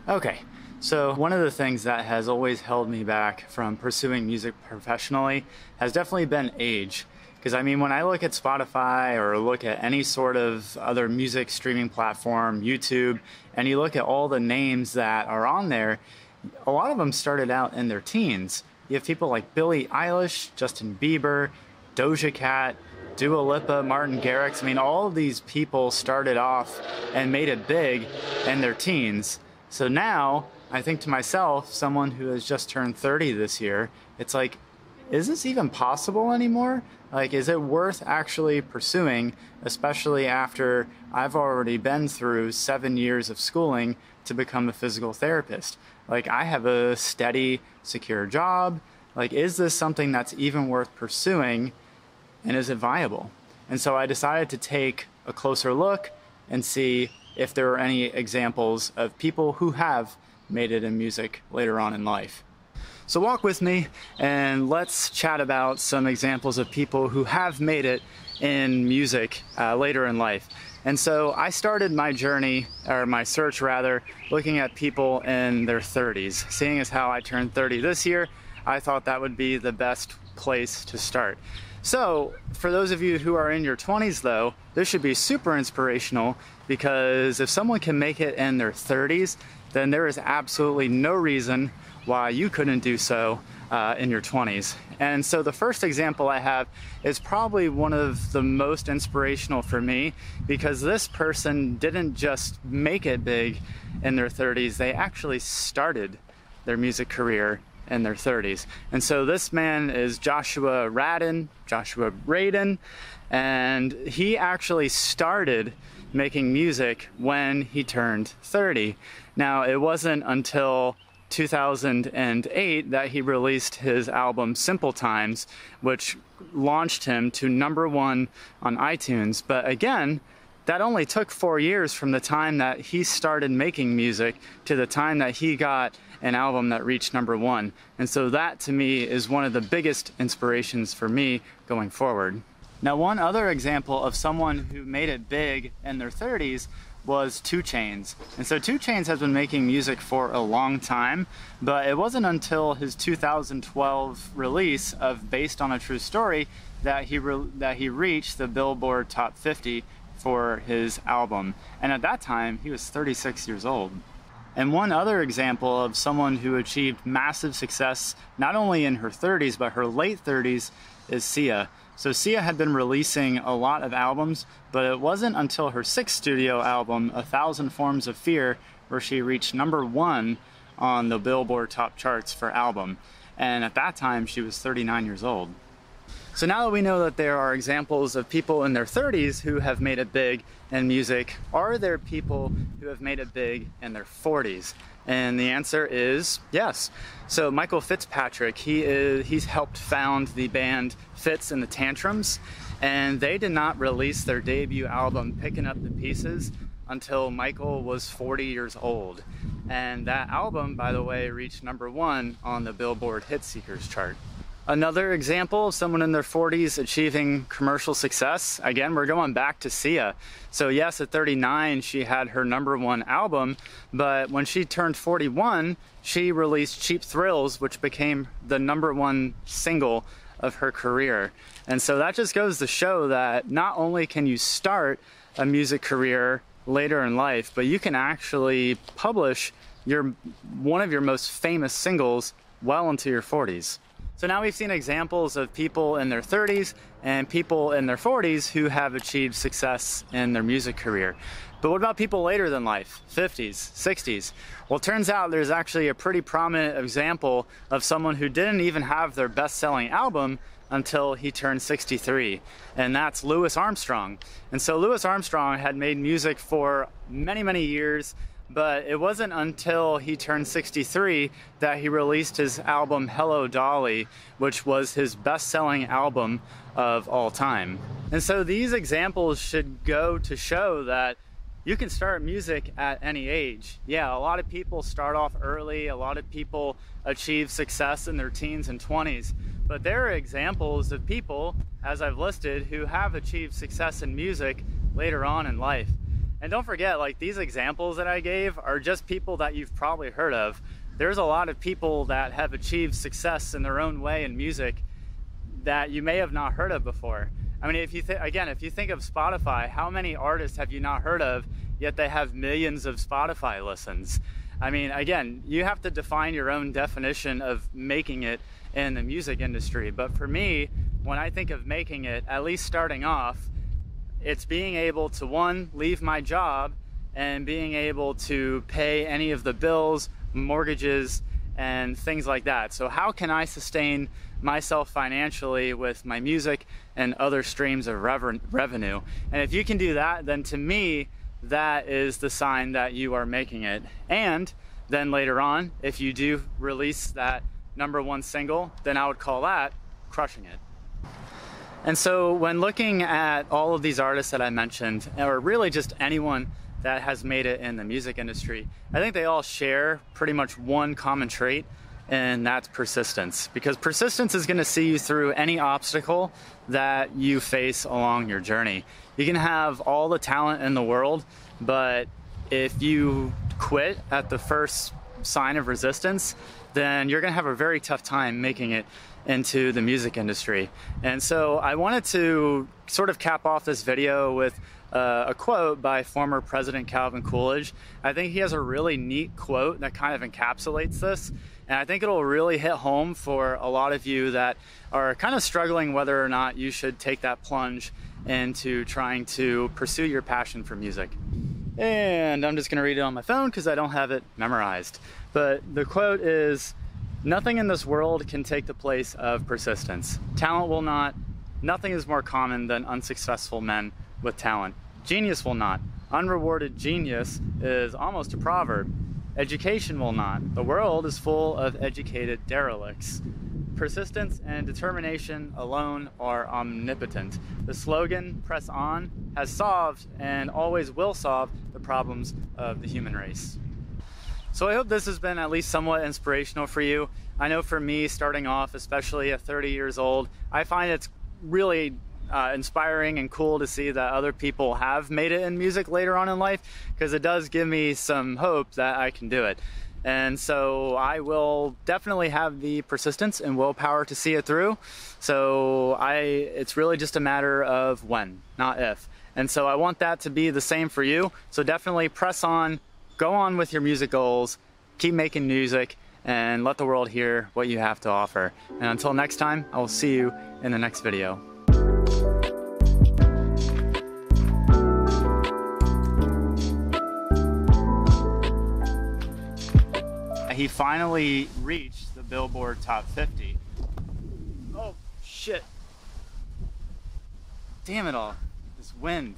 Okay, so one of the things that has always held me back from pursuing music professionally has definitely been age. Because I mean, when I look at Spotify or look at any sort of other music streaming platform, YouTube, and you look at all the names that are on there, a lot of them started out in their teens. You have people like Billie Eilish, Justin Bieber, Doja Cat, Dua Lipa, Martin Garrix. I mean, all of these people started off and made it big in their teens. So now, I think to myself, someone who has just turned 30 this year, it's like, is this even possible anymore? Like, is it worth actually pursuing, especially after I've already been through 7 years of schooling to become a physical therapist? Like, I have a steady, secure job. Like, is this something that's even worth pursuing, and is it viable? And so I decided to take a closer look and see if there are any examples of people who have made it in music later on in life. So walk with me and let's chat about some examples of people who have made it in music later in life. And so I started my journey, or my search rather, looking at people in their 30s. Seeing as how I turned 30 this year, I thought that would be the best place to start. So for those of you who are in your 20s though, this should be super inspirational, because if someone can make it in their 30s, then there is absolutely no reason why you couldn't do so in your 20s. And so the first example I have is probably one of the most inspirational for me, because this person didn't just make it big in their 30s, they actually started their music career in their 30s. And so this man is Joshua Radin, and he actually started making music when he turned 30. Now, it wasn't until 2008 that he released his album Simple Times, which launched him to #1 on iTunes. But again, that only took 4 years from the time that he started making music to the time that he got an album that reached #1. And so that to me is one of the biggest inspirations for me going forward. Now, one other example of someone who made it big in their 30s was 2 Chainz. And so 2 Chainz has been making music for a long time, but it wasn't until his 2012 release of Based on a True Story that he reached the Billboard Top 50 for his album. And at that time, he was 36 years old. And one other example of someone who achieved massive success, not only in her 30s, but her late 30s, is Sia. So Sia had been releasing a lot of albums, but it wasn't until her 6th studio album, 1,000 Forms of Fear, where she reached #1 on the Billboard top charts for album. And at that time, she was 39 years old. So now that we know that there are examples of people in their 30s who have made it big in music, are there people who have made it big in their 40s? And the answer is yes. So Michael Fitzpatrick, he's helped found the band Fitz and the Tantrums, and they did not release their debut album Picking Up the Pieces until Michael was 40 years old. And that album, by the way, reached #1 on the Billboard Hit Seekers chart. Another example of someone in their 40s achieving commercial success, again, we're going back to Sia. So yes, at 39, she had her #1 album, but when she turned 41, she released Cheap Thrills, which became the #1 single of her career. And so that just goes to show that not only can you start a music career later in life, but you can actually publish one of your most famous singles well into your 40s. So now we've seen examples of people in their 30s and people in their 40s who have achieved success in their music career. But what about people later than life, 50s, 60s? Well, it turns out there's actually a pretty prominent example of someone who didn't even have their best-selling album until he turned 63, and that's Louis Armstrong. And so Louis Armstrong had made music for many, many years, but it wasn't until he turned 63 that he released his album Hello Dolly, which was his best-selling album of all time. And so these examples should go to show that you can start music at any age. Yeah, a lot of people start off early, a lot of people achieve success in their teens and 20s, but there are examples of people, as I've listed, who have achieved success in music later on in life. And don't forget, like, these examples that I gave are just people that you've probably heard of. There's a lot of people that have achieved success in their own way in music that you may have not heard of before. I mean, if you think of Spotify, how many artists have you not heard of, yet they have millions of Spotify listens? I mean, again, you have to define your own definition of making it in the music industry. But for me, when I think of making it, at least starting off, it's being able to, one, leave my job and being able to pay any of the bills, mortgages, and things like that. So how can I sustain myself financially with my music and other streams of revenue? And if you can do that, then to me, that is the sign that you are making it. And then later on, if you do release that #1 single, then I would call that crushing it. And so when looking at all of these artists that I mentioned, or really just anyone that has made it in the music industry, I think they all share pretty much one common trait, and that's persistence. Because persistence is going to see you through any obstacle that you face along your journey. You can have all the talent in the world, but if you quit at the first sign of resistance, then you're going to have a very tough time making it into the music industry. And so I wanted to sort of cap off this video with a quote by former President Calvin Coolidge. I think he has a really neat quote that kind of encapsulates this, and I think it'll really hit home for a lot of you that are kind of struggling whether or not you should take that plunge into trying to pursue your passion for music. And I'm just going to read it on my phone because I don't have it memorized. But the quote is, "Nothing in this world can take the place of persistence. Talent will not. Nothing is more common than unsuccessful men with talent. Genius will not. Unrewarded genius is almost a proverb. Education will not. The world is full of educated derelicts. Persistence and determination alone are omnipotent. The slogan, 'Press on,' has solved and always will solve the problems of the human race." So I hope this has been at least somewhat inspirational for you. I know for me, starting off, especially at 30 years old, I find it's really inspiring and cool to see that other people have made it in music later on in life, because it does give me some hope that I can do it. And so I will definitely have the persistence and willpower to see it through. So it's really just a matter of when, not if. And so I want that to be the same for you. So definitely press on, go on with your music goals, keep making music, and let the world hear what you have to offer. And until next time, I will see you in the next video. He finally reached the Billboard Top 50. Oh, shit. Damn it all. This wind.